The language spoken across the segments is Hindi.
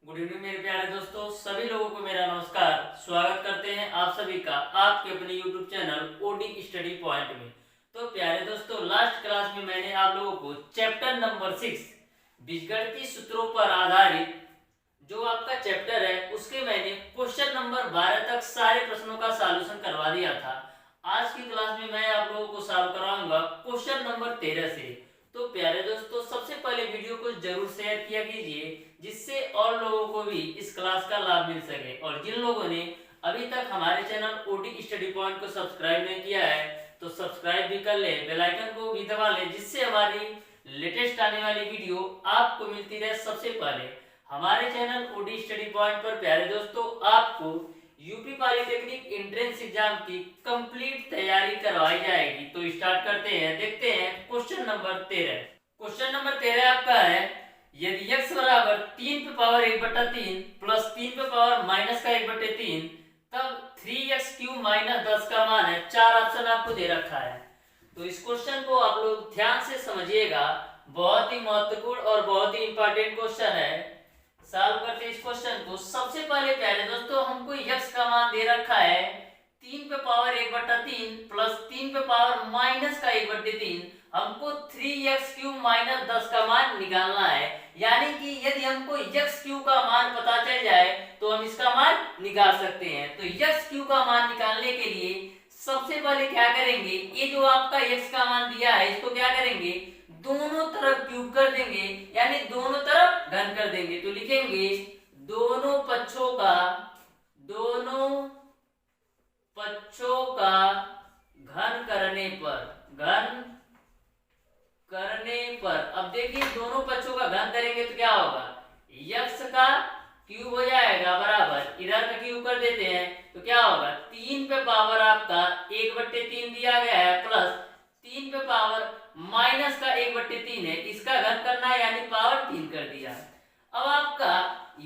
गुड इवनिंग मेरे प्यारे दोस्तों, सभी लोगों को मेरा नमस्कार। स्वागत करते हैं आप सभी का आपके अपने YouTube channel OD study point में। तो प्यारे दोस्तों, लास्ट क्लास में मैंने आप लोगों को चैप्टर नंबर 6 बीजगणितीय सूत्रों पर आधारित जो आपका चैप्टर है उसके मैंने क्वेश्चन नंबर 12 तक सारे प्रश्नों का सॉल्यूशन करवा दिया था। आज की क्लास में मैं आप लोगों को सॉल्व कराऊंगा क्वेश्चन नंबर 13 से। तो प्यारे दोस्तों, सबसे पहले वीडियो को जरूर शेयर किया कीजिए जिससे और लोगों को भी इस क्लास का लाभ मिल सके। और जिन लोगों ने अभी तक हमारे चैनल ओडी स्टडी पॉइंट को सब्सक्राइब नहीं किया है तो सब्सक्राइब भी कर ले, बेल आइकन को भी दबा ले जिससे हमारी लेटेस्ट आने वाली वीडियो आपको मिलती रहे सबसे पहले। हमारे चैनल ओडी स्टडी पॉइंट पर प्यारे दोस्तों आपको यूपी पॉलिटेक्निक एंट्रेंस एग्जाम की कंप्लीट तैयारी करवाई जाएगी। तो स्टार्ट करते हैं, देखते हैं क्वेश्चन नंबर 13। क्वेश्चन नंबर 13 आपका है, यदि x बराबर 3 पे पावर 1/3 प्लस 3 पे पावर माइनस का 1/3 तब 3x क्यूब माइनस 10 का मान है। चार ऑप्शन आपको दे रखा है। तो इस क्वेश्चन को आप लोग ध्यान से समझिएगा, बहुत ही महत्वपूर्ण और बहुत ही इंपॉर्टेंट क्वेश्चन है। सॉल्व करते हैं इस क्वेश्चन को। सबसे पहले प्यारे दोस्तों हमको x का मान दे रखा है 3 पे पावर 1/3 प्लस 3 पे पावर माइनस का 1/3। हमको 3x क्यूब माइनस 10 का मान निकालना है। यानी कि यदि हमको x क्यूब का मान पता चल जाए तो हम इसका मान निकाल सकते हैं। तो x क्यूब का मान निकालने के लिए सबसे पहले क्या करेंगे, ये जो आपका x का मान दिया है इसको क्या करेंगे, दोनों तरफ क्यूब कर देंगे, यानी दोनों तरफ घन कर देंगे। तो लिखेंगे दोनों पक्षों का घन करने पर अब देखिए दोनों पक्षों का घन करेंगे तो क्या होगा, x का क्यूब हो जाएगा बराबर, इधर का क्यूब कर देते हैं तो क्या होगा, 3 पे पावर आपका 1/3 दिया गया है प्लस 3 पे पावर माइनस का 1/3 है, इसका घन करना है यानी पावर 3 कर दिया। अब आपका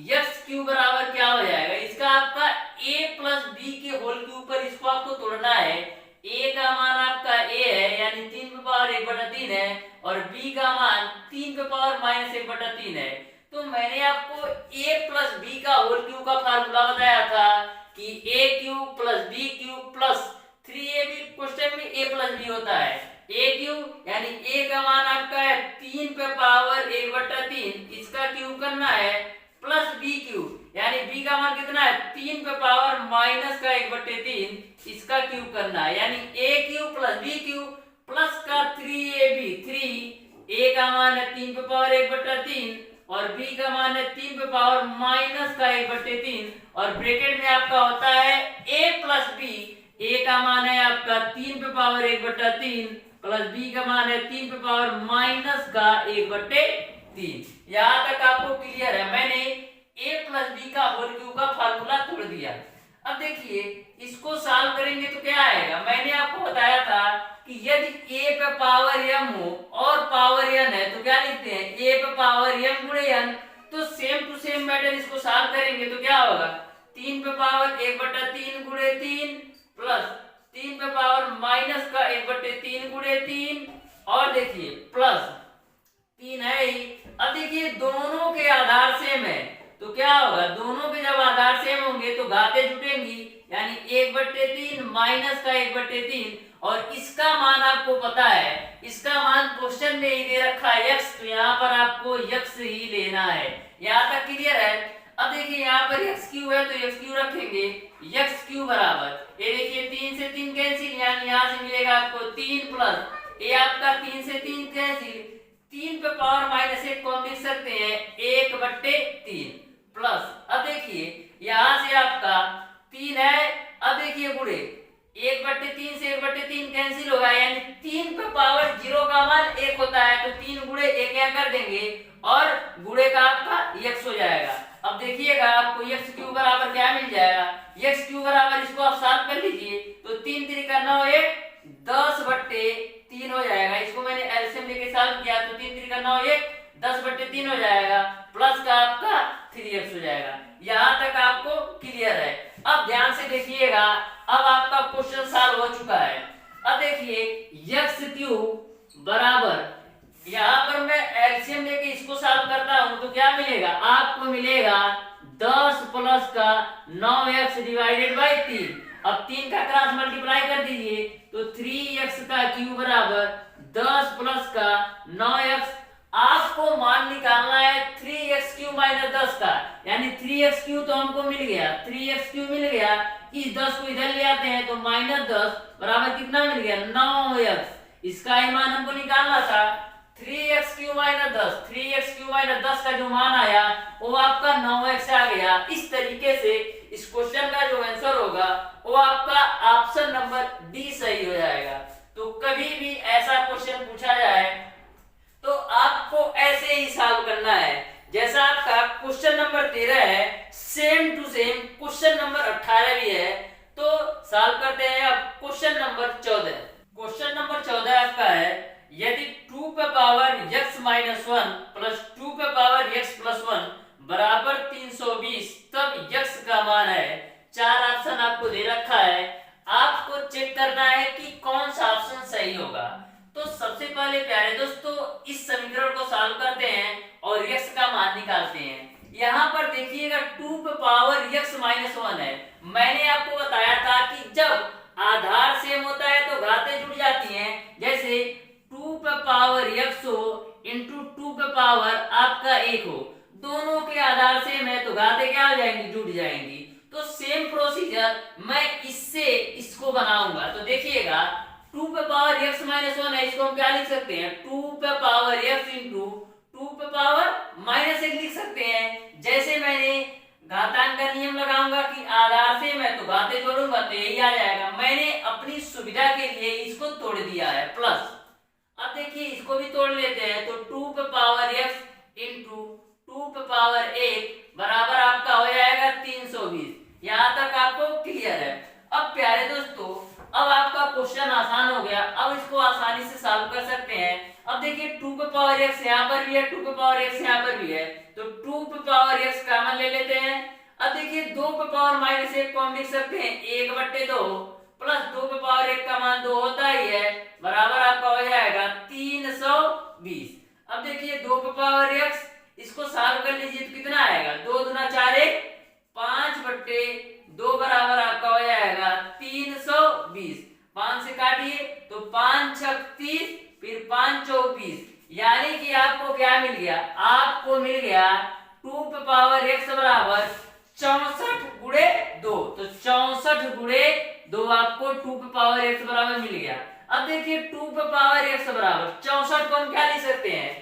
x क्यूब बराबर क्या हो जाएगा, इसका आपका a प्लस b के होल के ऊपर इसको आपको तोड़ना है। a का मान आपका a है यानी 3 पे पावर 1/3 है और b का मान 3 पे पावर माइनस 1/3 है। तो मैंने आपको a प्लस b का होल क्यूब का फार्मूला बताया था कि a cube plus b cube plus 3ab, question में a प्लस b होता है। a क्यूब यानी a का मान आपका है 3 पे पावर 1/3, इसका क्यूब करना है प्लस b क्यूब यानी b का मान कितना है 3 पे पावर माइनस का 1/3, इसका क्यूब करना है यानी a cube plus b cube plus का 3ab, 3 a का मान है 3 पे पावर 1/3 और b का मान है 3 पे पावर माइनस का 1/3 और ब्रैकेट में आपका होता है a प्लस b। a का मान है आपका 3 पे पावर 1/3 प्लस b का मान है 3 पे पावर माइनस का 1/3। यहाँ तक आपको क्लियर है। मैंने a प्लस b का होल क्यूब का फार्मूला तोड़ दिया। अब देखिए इसको सॉल्व करेंगे तो क्या आएगा, मैंने आपको बताया था कि यदि a पे पावर m हो और पावर n है तो क्या लिखते हैं, a पे पावर m गुणे n। तो सेम टू सेम मैटर इसको सॉल्व करेंगे तो क्या होगा, 3 पे पावर 1/3 गुणे 3 प्लस 3 पे पावर माइनस का 1/3 गुणे 3 और देखिए प्लस 3 है ही। अब देखिए दोनों के आधार सेम है तो क्या होगा, दोनों के जब आधार सेम होंगे तो घातें जुटेंगी यानी 1/3 माइनस का 1/3 और इसका मान आपको पता है, इसका मान क्वेश्चन में ही दे रखा है x, तो यहाँ पर आपको x ही लेना है। यहाँ तक क्लियर है। अब देखिए यहाँ पर x क्यूब है तो x क्यूब रखेंगे, x क्यूब बराबर ये देखिए 3 से 3 कैंसिल यानी यहाँ से मिलेगा आपको 3 प्लस ये आपका 3 से 3 कैंसिल, 3 पे पावर माइनस 1 को हम लिख सकते हैं 1/3 प्लस अब देखिए यहाँ से आपका 3 है, अब देखिए गुणे 1/3 से 1/3 कैंसिल होगा यानी 3 पे पावर 0 का मान 1 होता है तो 3 गुणे 1 क्या कर देंगे और गुणे का आपका x हो जाएगा। अब देखिएगा आपको x क्यूब बराबर क्या मिल जाएगा, x क्यूब बराबर इसको आप सॉल्व कर लीजिए तो 3 3 करना हो 1 10/3 हो जाएगा। इसको मैंने एलसीएम लेके सॉल्व किया तो 3 3 करना हो 1 10/3 हो जाएगा प्लस का आपका 3x हो जाएगा। यहाँ तक आपको क्लियर है। अब ध्यान से देखिएगा, अब आपका क्वेश्चन सॉल्व हो चुका है। अब देखिए x क्यूब बराबर यहाँ पर मैं एलसीएम लेके इसको सॉल्व करता हूँ तो क्या मिलेगा, आपको मिलेगा 10 प्लस का 9x डिवाइडेड बाई 3। अब 3 का क्रॉस मल्टीप्लाई कर दीजिए तो 3x का क्यूब बराबर 10 प्लस का 9x। आपको मान निकालना है 3x क्यूब माइनस 10 का, यानी 3x क्यूब तो हमको मिल गया, 3x क्यूब मिल गया। इस 10 को इधर ले आते हैं तो माइनस 10 बराबर कितना मिल गया, 9x। इसका ही मान हमको निकालना था 3x cube minus 10। 3x cube minus 10 का जो मान आया वो आपका 9x आ गया। इस तरीके से इस क्वेश्चन का जो आंसर होगा वो आपका ऑप्शन नंबर डी सही हो जाएगा। तो कभी भी ऐसा क्वेश्चन पूछा जाए तो आपको ऐसे ही सॉल्व करना है जैसा आपका क्वेश्चन नंबर 13 है, same to same question number 18 भी है। तो सॉल्व करते हैं अब क्वेश्चन नंबर 14। क्वेश्चन नंबर 14 आपका है, यदि 2 पे पावर x माइनस 1 प्लस 2 पे पावर x प्लस 1 बराबर 320 तब x का मान है। 4 ऑप्शन आपको दे रखा है, आपको चेक करना है कि कौन सा ऑप्शन सही होगा। तो सबसे पहले प्यारे दोस्तों इस समीकरण को सॉल्व करते हैं और x का मान निकालते हैं। यहाँ पर देखिएगा 2 पे पावर x माइनस 1 है। मैंने आपको बताया था कि जब आधार सेम होता है तो घातें जुड़ जाती हैं। जैसे 2 पे पावर x हो इंटू 2 पे पावर आपका 1 हो, दोनों के आधार सेम है तो घातें क्या हो जाएंगी, जुड़ जाएंगी। तो सेम प्रोसीजर मैं इससे इसको बनाऊंगा। तो देखिएगा 2 पे पावर x माइनस 1 है, इसको हम क्या लिख सकते हैं, 2 पे पावर x इंटू 2 पे पावर माइनस 1 लिख सकते हैं। जैसे मैंने घातांक का नियम लगाऊंगा कि आधार सेम है तो घातें जोड़ूंगा तो यही आ जाएगा। मैंने अपनी सुविधा के लिए इसको तोड़ दिया है प्लस। अब देखिए इसको भी तोड़ लेते हैं तो 2 पे पावर x इंटू 2 पे पावर 1 बराबर आपका हो जाएगा 320। यहाँ तक आपको क्लियर है। अब प्यारे दोस्तों अब आपका क्वेश्चन आसान हो गया, अब इसको आसानी से सॉल्व कर सकते हैं। अब देखिए 2 पे पावर x यहाँ पर भी है, 2 पे पावर x यहाँ पर भी है, तो 2 पे पावर x कॉमन ले लेते हैं। अब देखिए 2 पे पावर माइनस 1 को हम लिख सकते हैं 1/2 प्लस 2 पे पावर 1 का मान 2 होता ही है, बराबर आपका हो जाएगा 320। अब देखिए 2 पे पावर x इसको सॉल्व कर लीजिए तो कितना आएगा, 2 दूना 4 1 5/2 बराबर आपका हो जाएगा 320। 5 से काटिए तो 5 6 30 फिर 5 24, यानी कि आपको क्या मिल गया, आपको मिल गया 2 पे पावर x बराबर 64 गुणे 2। तो 64 गुणे 2 आपको 2 पे पावर x बराबर मिल गया। अब देखिए 2 पे पावर x बराबर 64 को हम क्या लिख सकते हैं,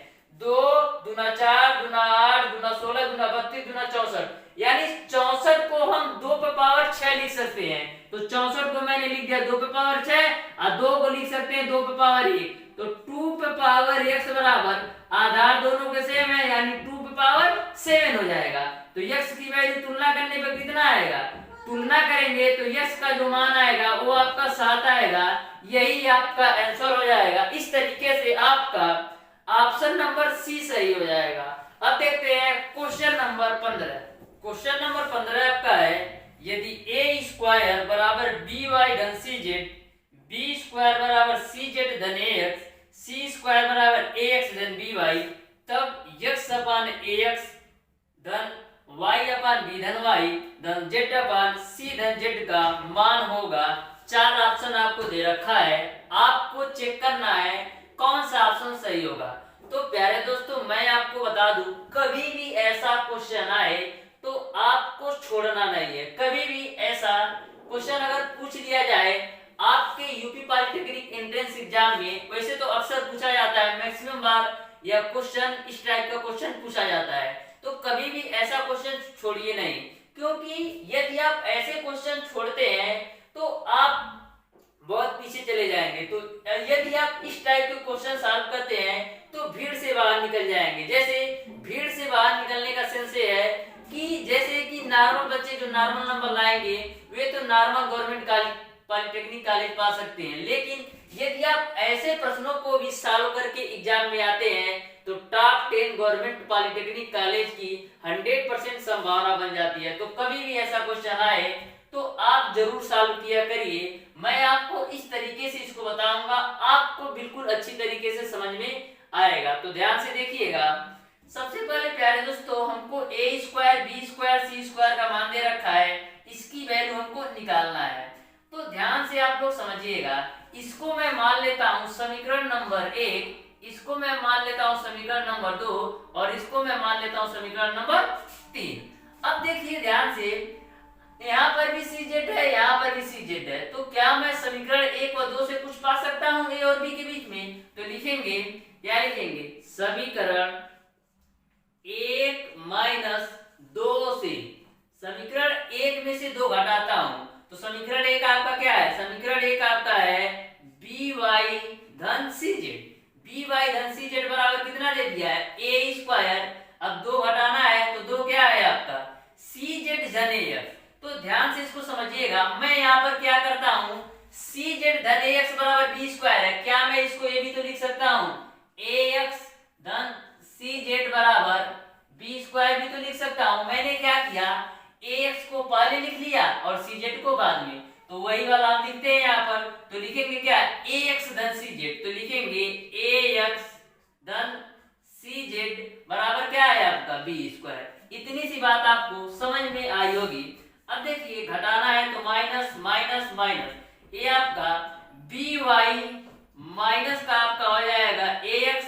2 दूना 4 दूना 8 दूना 16 दूना 32 दूना 64, यानी 64 को हम 2 पे पावर 6 लिख सकते हैं। तो 64 को मैंने लिख दिया 2 पे पावर 6 और 2 को लिख सकते हैं 2 पे पावर 1। तो 2 पे पावर x बराबर आधार दोनों के सेम है, यानी 2 पे पावर 7 हो जाएगा। तो x की वैल्यू तुलना करने पर कितना आएगा, तुलना करेंगे तो x का जो मान आएगा वो आपका 7 आएगा। यही आपका आंसर हो जाएगा। इस तरीके से आपका ऑप्शन नंबर सी सही हो जाएगा। अब देखते हैं क्वेश्चन नंबर 15। क्वेश्चन नंबर 15 आपका है, यदि a स्क्वायर बराबर by धन cz, b स्क्वायर बराबर cz धन ax, c स्क्वायर बराबर ax धन by, तब x अपान ax धन y अपान b धन y धन z अपान c धन z का मान होगा। 4 ऑप्शन आपको दे रखा है, आपको चेक करना है कौन सा ऑप्शन सही होगा। तो प्यारे दोस्तों मैं आपको बता दूं, कभी भी ऐसा क्वेश्चन आए तो आपको छोड़ना नहीं है। कभी भी ऐसा क्वेश्चन अगर पूछ लिया जाए आपके यूपी पॉलिटेक्निक एंट्रेंस एग्जाम में, वैसे तो अक्सर पूछा जाता है, मैक्सिमम बार यह क्वेश्चन इस टाइप का क्वेश्चन पूछा जाता है, तो कभी भी ऐसा क्वेश्चन छोड़िए नहीं, क्योंकि यदि आप ऐसे क्वेश्चन छोड़ते हैं तो आप बहुत पीछे चले जाएंगे। तो यदि आप इस टाइप के क्वेश्चन सॉल्व करते हैं तो भीड़ से बाहर निकल जाएंगे। जैसे भीड़ से बाहर निकलने का सेंस ये है कि जैसे कि नॉर्मल बच्चे जो नॉर्मल नंबर लाएंगे वे तो नॉर्मल गवर्नमेंट पॉलिटेक्निक कॉलेज पा सकते हैं, लेकिन यदि आप ऐसे प्रश्नों को भी सॉल्व करके एग्जाम में आते हैं तो टॉप 10 गवर्नमेंट पॉलिटेक्निक कॉलेज की 100% संभावना बन जाती है। तो कभी भी ऐसा क्वेश्चन आए तो आप जरूर सॉल्व किया करिए। मैं आपको इस तरीके से इसको बताऊंगा, आपको बिल्कुल अच्छी तरीके से समझ में आएगा। तो ध्यान से देखिएगा, सबसे पहले प्यारे दोस्तों हमको a square B square C square का मान दे रखा है, इसकी वैल्यू हमको निकालना है। तो ध्यान से आप लोग समझिएगा, इसको मैं मान लेता हूं समीकरण नंबर 1, इसको मैं मान लेता हूं समीकरण नंबर 2 और इसको मैं मान लेता हूं समीकरण नंबर 3। अब देखिए ध्यान से, यहाँ पर भी CZ है, यहाँ पर भी CZ है, तो क्या मैं समीकरण 1 और 2 से कुछ पा सकता हूँ A और B के बीच में? तो लिखेंगे, क्या लिखेंगे, समीकरण 1 माइनस 2 से समीकरण 1 में से 2 घटाता हूँ, तो समीकरण 1 आपका क्या है, समीकरण 1 आपका है by धन CZ, by धन CZ बराबर कितना दे दिया है, a स्क्वायर। अब 2 घटाना है तो 2 क्या है आपका, CZ धन AX। तो ध्यान से इसको समझिएगा, मैं यहाँ पर क्या करता हूँ, CZ धन AX बराबर b स्क्वायर है, क्या मैं इसको ये भी तो लिख सकता हूँ, AX धन CZ बराबर b स्क्वायर भी तो लिख सकता हूँ। मैंने क्या किया, AX को पहले लिख लिया और CZ को बाद में, तो वही वाला हम लिखते हैं यहाँ पर। तो लिखेंगे क्या, AX धन CZ, तो लिखेंगे AX धन CZ बराबर क्या है आपका b स्क्वायर। इतनी सी बात आपको समझ में आई होगी। अब देखिए घटाना है तो माइनस माइनस माइनस, ये आपका by माइनस का आपका हो जाएगा AX,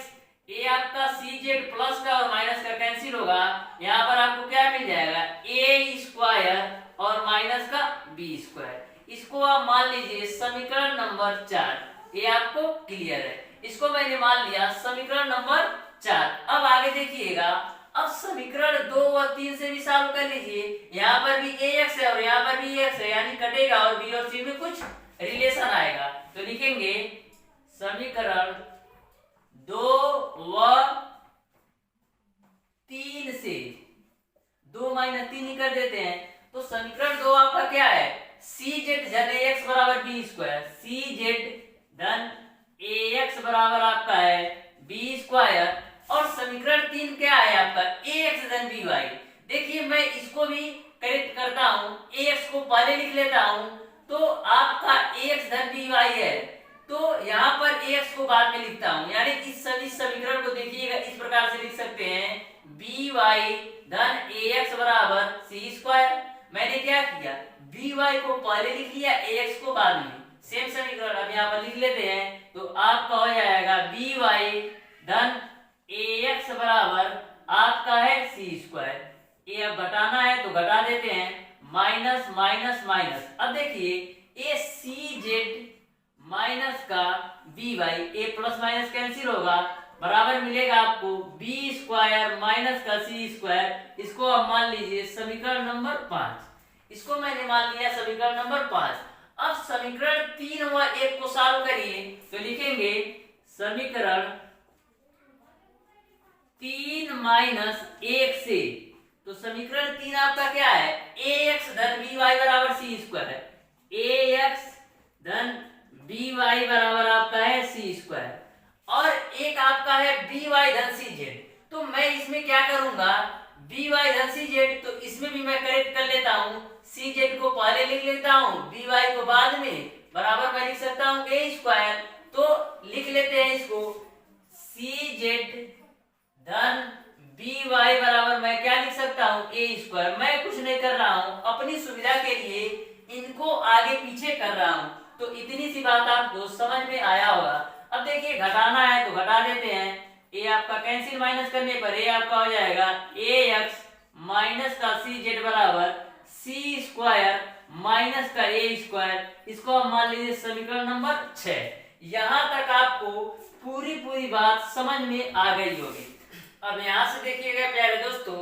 ये आपका CZ प्लस का और माइनस का कैंसिल होगा, यहाँ पर आपको क्या मिल जाएगा, a स्क्वायर और माइनस का b स्क्वायर। इसको आप मान लीजिए समीकरण नंबर 4, ये आपको क्लियर है, इसको मैंने मान लिया समीकरण नंबर 4। अब आगे देखिएगा, अब समीकरण 2 और 3 से भी सॉल्व कर लीजिए, यहाँ पर भी AX है और यहाँ पर भी AX है, यानी कटेगा और B और C में कुछ रिलेशन आएगा। तो लिखेंगे समीकरण 2 व 3 से 2 माइनस 3 ही कर देते हैं, तो समीकरण 2 आपका क्या है, CZ धन AX बराबर b स्क्वायर, CZ धन AX बराबर आपका है b स्क्वायर, और समीकरण 3 क्या है आपका, AX धन by। देखिए मैं इसको भी करेक्ट करता हूँ, AX को पहले लिख लेता हूँ, तो आपका AX धन by है, तो यहाँ पर AX को बाद में लिखता हूँ, यानी इस सभी समीकरण को देखिएगा इस प्रकार से लिख सकते हैं, by धन AX बराबर c स्क्वायर। मैंने क्या किया, by को पहले लिख लिया, AX को बाद में, सेम समीकरण अब यहाँ पर लिख लेते हैं, तो आपका हो जाएगा by धन AX बराबर आपका है c स्क्वायर। ये अब घटाना है तो घटा देते हैं, माइनस माइनस माइनस। अब देखिए ये CZ माइनस का by, a plus minus cancel होगा, बराबर मिलेगा आपको b स्क्वायर माइनस का c स्क्वायर। इसको आप मान लीजिए समीकरण नंबर 5, इसको मैंने मान लिया समीकरण नंबर 5। अब समीकरण 3 व 1 को सॉल्व करिए, तो लिखेंगे समीकरण 3 माइनस 1 से, तो समीकरण 3 आपका क्या है, AX धन by बराबर c स्क्वायर है, AX धन by बराबर आपका है c स्क्वायर, और एक आपका है by धन CZ। तो मैं इसमें क्या करूंगा, by धन CZ, तो इसमें भी मैं करेक्ट कर लेता हूँ, CZ को पहले लिख लेता हूँ, by को बाद में, बराबर मैं लिख सकता हूँ a स्क्वायर। तो लिख लेते हैं इसको, CZ धन by बराबर मैं क्या लिख सकता हूँ, a स्क्वायर। मैं कुछ नहीं कर रहा हूँ, अपनी सुविधा के लिए इनको आगे पीछे कर रहा हूँ, तो इतनी सी बात आपको समझ में आया होगा। अब देखिए घटाना है तो घटा देते हैं, a आपका कैंसिल माइनस करने पर a आपका हो जाएगा AX माइनस का CZ बराबर c स्क्वायर माइनस का a स्क्वायर। इसको आप मान लीजिए समीकरण नंबर 6। यहाँ तक आपको पूरी बात समझ में आ गई होगी। अब यहाँ से देखिएगा प्यारे दोस्तों,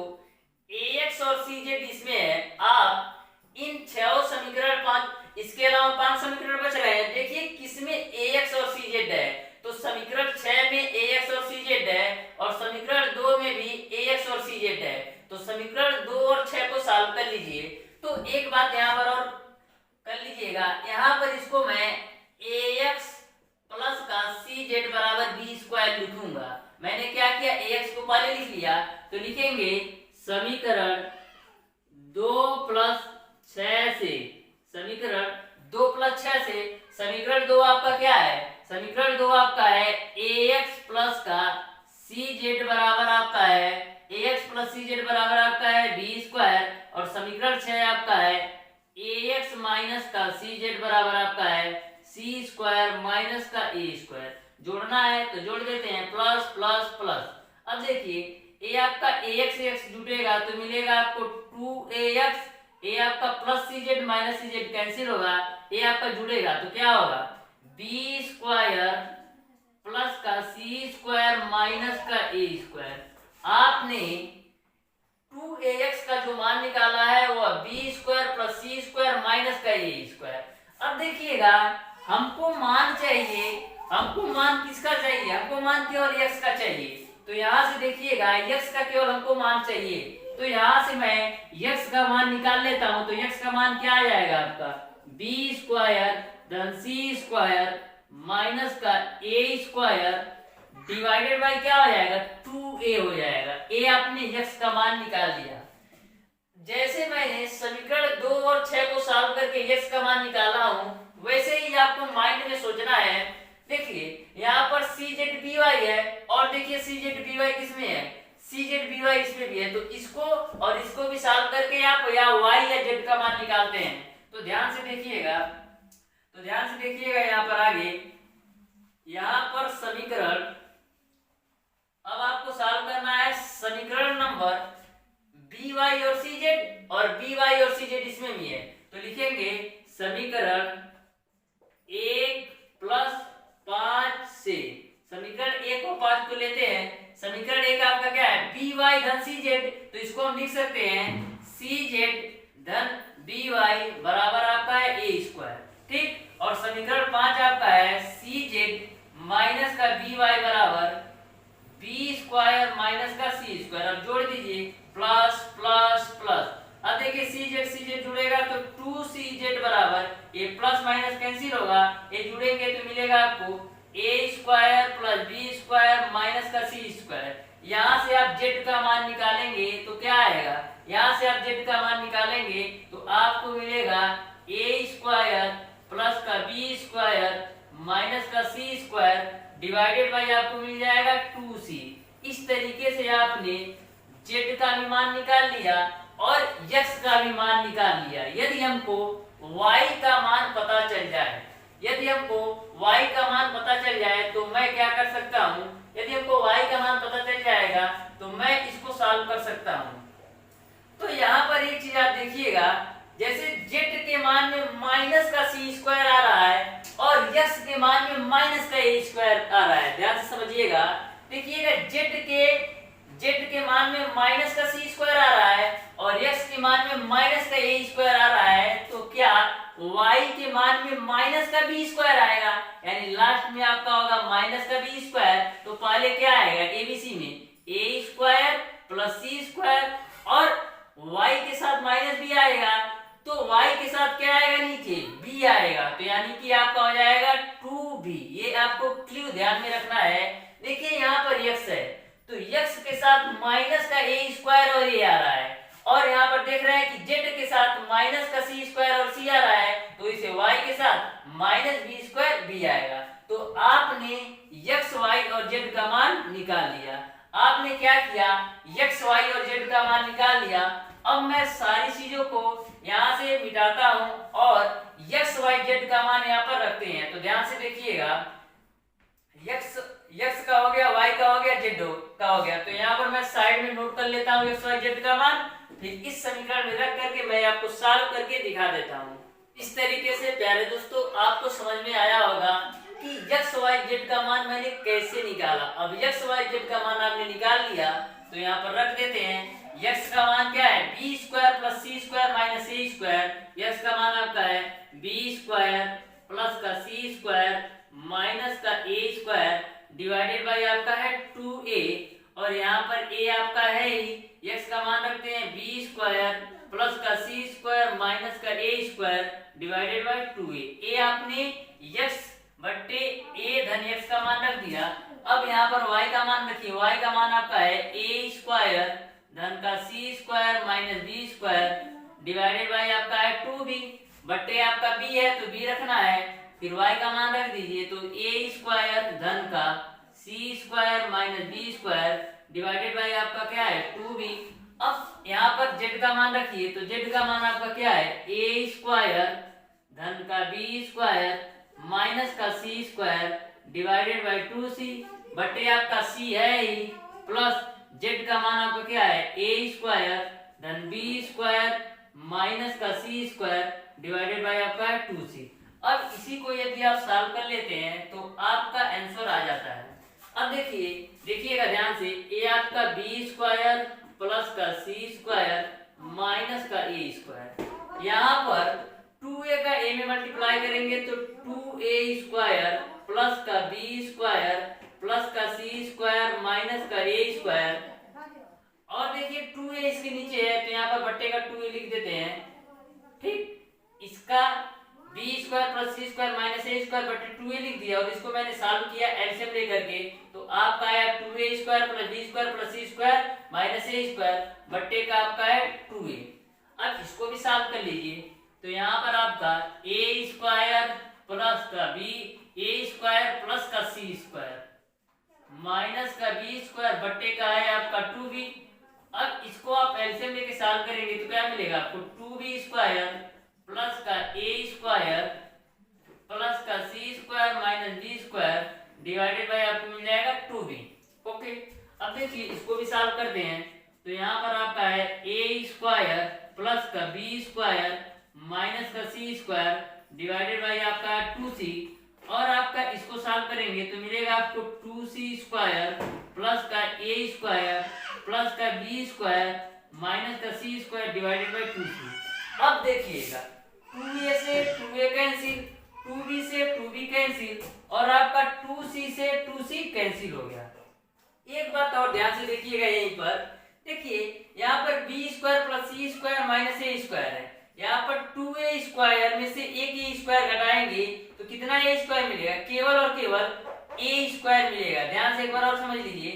AX और CZ इसमें है, आप इन 6 समीकरण 5, इसके अलावा 5 समीकरण बच रहे हैं, देखिए किसमें AX और CZ है, तो समीकरण 6 में AX और CZ है और समीकरण 2 में भी AX और CZ है। तो समीकरण 2 और 6 को सॉल्व कर लीजिए। तो एक बात यहाँ पर और कर लीजिएगा, यहाँ पर इसको मैं AX प्लस का CZ बराबर b स्क्वायर लिखूंगा। मैंने क्या किया, AX को पहले लिख लिया, तो लिखेंगे समीकरण 2 प्लस 6 से, समीकरण 2 प्लस 6 से, समीकरण 2 आपका क्या है, समीकरण 2 आपका है AX प्लस का सी जेड बराबर आपका है ax प्लस सी जेड बराबर आपका है बी स्क्वायर, और समीकरण 6 आपका है ax माइनस का सी जेड बराबर आपका है सी स्क्वायर माइनस का ए स्क्वायर। जोड़ना है तो जोड़ देते हैं, प्लस प्लस प्लस। अब देखिए ए आपका ax ax जुटेगा तो मिलेगा आपको 2ax, ए आपका प्लस सी जेड माइनस सी जेड कैंसिल होगा, ए आपका जुड़ेगा तो क्या होगा बी स्क्वायर प्लस का सी स्क्वायर माइनस का ए स्क्वायर। आपने 2ax का जो मान निकाला है वो बी स्क्वायर प्लस सी स्क्वायर माइनस का ए स्क्वायर। अब देखिएगा हमको मान चाहिए, हमको मान किसका चाहिए, हमको मान केवल x का चाहिए। तो यहाँ से देखिएगा x का केवल हमको मान चाहिए, तो यहाँ से मैं x का मान निकाल लेता हूँ। तो x का मान क्या आ जाएगा आपका बी स्क्वायर धन सी स्क्वायर माइनस का ए स्क्वायर डिवाइडेड बाय क्या हो जाएगा 2a हो जाएगा। a आपने x का मान निकाल लिया। जैसे मैंने समीकरण 2 और 6 को सॉल्व करके x का मान निकाला हूं, वैसे ही आपको माइंड में सोचना है। देखिए यहाँ पर सी जेड बी वाई है, और देखिए सी जेड बी वाई किसमें है, सी जेड बी वाई इसमें भी है। तो इसको और इसको भी सॉल्व करके आप या वाई या जेड का मान निकालते हैं। तो ध्यान से देखिएगा, यहाँ पर आगे, यहाँ पर समीकरण, अब आपको सॉल्व करना है समीकरण नंबर बी वाई और सी जेड, और बी वाई और सी जेड इसमें भी है। तो लिखेंगे समीकरण 1 प्लस 5 से, समीकरण 1 और 5 को लेते हैं। समीकरण 1 आपका क्या है बी वाई धन सी जेड, तो इसको हम लिख सकते हैं सी जेड धन बी वाई बराबर आपका है ए स्क्वायर, ठीक। और समीकरण 5 आपका है सी जेड माइनस का बी वाई बराबर बी स्क्वायर माइनस का सी स्क्वायर। अब जोड़ दीजिए प्लस प्लस प्लस। अब देखिए सी जेड जुड़ेगा तो 2cz बराबर, ये प्लस माइनस कैंसिल होगा, ये जुड़ेंगे तो मिलेगा आपको A square plus B square minus का सी स्क्वायर। यहाँ से आप z का मान निकालेंगे तो क्या आएगा, यहाँ से आप z का मान निकालेंगे तो आपको मिलेगा ए स्क्वायर प्लस का बी स्क्वायर माइनस का सी स्क्वायर डिवाइडेड बाई आपको मिल जाएगा 2c। इस तरीके से आपने z का भी मान निकाल लिया और x का भी मान निकाल लिया। यदि हमको y का मान पता चल जाए, तो मैं क्या कर सकता हूँ, यदि हमको y का मान पता चल जाएगा तो मैं इसको सॉल्व कर सकता हूँ। तो यहाँ पर एक चीज आप देखिएगा, जैसे z के मान में माइनस का सी स्क्वायर आ रहा है और x के मान में माइनस का ए स्क्वायर आ रहा है। ध्यान से समझिएगा, देखिएगा z के मान में माइनस का सी स्क्वायर आ रहा है और x के मान में माइनस का ए स्क्वायर आ रहा है, तो क्या y के मान में माइनस का बी स्क्वायर आएगा, यानी लास्ट में आपका होगा माइनस का बी स्क्वायर। तो पहले क्या आएगा एबीसी में ए स्क्वायर प्लस सी स्क्वायर, और y के साथ माइनस बी आएगा तो y के साथ क्या आएगा नीचे b आएगा, तो यानी कि आपका हो जाएगा 2b। ये आपको क्लू ध्यान में रखना है। देखिए यहाँ पर x है तो x के साथ माइनस का ए स्क्वायर और ए आ रहा है, और यहाँ पर देख रहे हैं कि z के साथ माइनस का सी स्क्वायर और सी आ रहा है, तो इसे y के साथ माइनस बी स्क्वायर बी आएगा। तो आपने x y और z का मान निकाल लिया। आपने क्या किया, x y और z का मान निकाल लिया। अब मैं सारी चीजों को यहाँ से मिटाता हूँ और x y z का मान यहाँ पर रखते हैं। तो ध्यान से देखिएगा, x का हो गया, y का हो गया, z का हो गया। तो यहाँ पर मैं साइड में नोट कर लेता हूँ x y z का मान, फिर इस समीकरण में रख करके मैं आपको सॉल्व करके दिखा देता हूँ। इस तरीके से प्यारे दोस्तों आपको समझ में आया होगा कि x y z का मान मैंने कैसे निकाला। अब x y z का मान आपने निकाल लिया तो यहाँ पर रख देते हैं। x का मान क्या है बी स्क्वायर प्लस सी स्क्वायर माइनस ए स्क्वायर। x का मान आपका है बी स्क्वायर प्लस का सी स्क्वायर माइनस का ए स्क्वायर डिवाइडेड बाई आपका है 2a, और यहाँ पर a आपका है ही, x का मान रखते हैं बी स्क्वायर प्लस का सी स्क्वायर माइनस का A square divided by 2a। a आपने x बट्टे a धन x का मान रख दिया। अब यहाँ पर y का मान रखिए, y का मान आपका है a स्क्वायर धन का C square minus B square divided by आपका है 2b, बट्टे आपका b है तो b रखना है, फिर y का मान रख दीजिए तो a स्क्वायर धन का C square minus B square divided by आपका क्या है 2b। अब यहाँ पर z का मान रखिए, तो z का मान आपका क्या है a स्क्वायर धन का b स्क्वायर माइनस का c square divided by 2c बटे आपका c है ही, प्लस z का मान आपका क्या है a स्क्वायर धन b स्क्वायर माइनस का c स्क्वायर डिवाइडेड बाई आपका है 2c। अब इसी को यदि आप सॉल्व कर लेते हैं तो आपका आंसर आ जाता है। अब देखिएगा ध्यान से, a आपका b स्क्वायर प्लस का c स्क्वायर माइनस का a स्क्वायर, यहाँ पर 2a का a में मल्टीप्लाई करेंगे तो 2a स्क्वायर प्लस का b स्क्वायर प्लस का c स्क्वायर माइनस का a स्क्वायर, और देखिए 2a इसके नीचे है तो यहाँ पर बट्टे का 2a लिख देते हैं, ठीक। इसका b square plus c square minus a square बटे 2a लिख दिया और इसको मैंने सॉल्व किया एलसीएम लेकर के, तो आपका आया 2a square plus b square plus c square minus a square बट्टे का आपका है 2a। अब इसको भी सॉल्व कर लीजिए, तो यहाँ पर आपका a स्क्वायर प्लस का a स्क्वायर प्लस का c स्क्वायर माइनस का b स्क्वायर बट्टे का है आपका 2b। अब इसको आप एलसीएम लेके सॉल्व करेंगे तो क्या मिलेगा आपको 2b स्क्वायर प्लस का a स्क्वायर प्लस का c square minus b square divided by आपको मिल जाएगा 2b। ओके, अब देखिए इसको भी सॉल्व करते हैं, तो यहाँ पर आपका है a स्क्वायर प्लस का b स्क्वायर माइनस का c स्क्वायर डिवाइडेड बाय आपका 2c, और आपका इसको सॉल्व करेंगे तो मिलेगा आपको 2c स्क्वायर प्लस का a स्क्वायर प्लस का b स्क्वायर माइनस का c square divided by 2c। अब देखिएगा 2a से 2a कैंसिल, 2b से 2b कैंसिल, और आपका 2c से 2c कैंसिल हो गया। एक बात और ध्यान से देखिएगा, यहीं पर देखिए यहाँ पर b square plus c square minus a square है, यहाँ पर 2a स्क्वायर में से एक a स्क्वायर घटाएंगे तो कितना a स्क्वायर मिलेगा, केवल और केवल a स्क्वायर मिलेगा। ध्यान से एक बार और समझ लीजिए,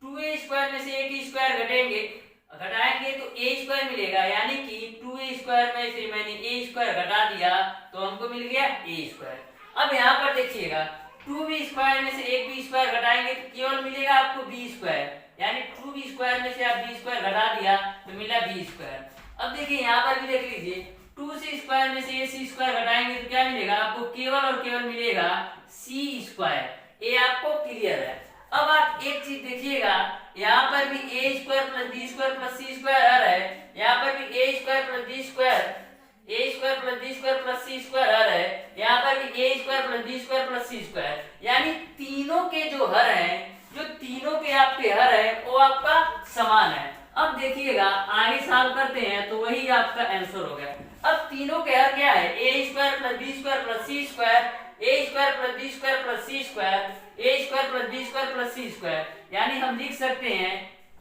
2a स्क्वायर में से एक स्क्वायर घटाएंगे तो a स्क्वायर मिलेगा, यानी कि 2a स्क्वायर में से मैंने a स्क्वायर घटा दिया तो हमको मिल गया a स्क्वायर। अब यहाँ पर देखिएगा 2b स्क्वायर में से एक b स्क्वायर घटाएंगे तो केवल मिलेगा आपको b स्क्वायर, यानी 2b स्क्वायर में से आप b स्क्वायर घटा दिया तो मिला b स्क्वायर। अब देखिए यहाँ पर भी देख लीजिए 2c स्क्वायर में से ac स्क्वायर घटाएंगे तो क्या मिलेगा आपको, केवल और केवल मिलेगा c स्क्वायर। ये आपको क्लियर है। अब आप एक चीज देखिएगा, यहाँ पर भी a square plus b square plus c square आ रहा है, यहाँ पर भी a square plus b square plus b square plus c square आ रहा है, यहाँ पर भी a square plus b square plus c square, यानी तीनों के जो हर हैं, जो तीनों के आपके हर हैं वो आपका समान है। अब देखिएगा आगे सॉल्व करते हैं तो वही आपका आंसर हो गया। अब तीनों के हर क्या है, a square plus b square plus c square, a square plus b square plus c square, a square plus b square plus c square, यानी हम लिख सकते हैं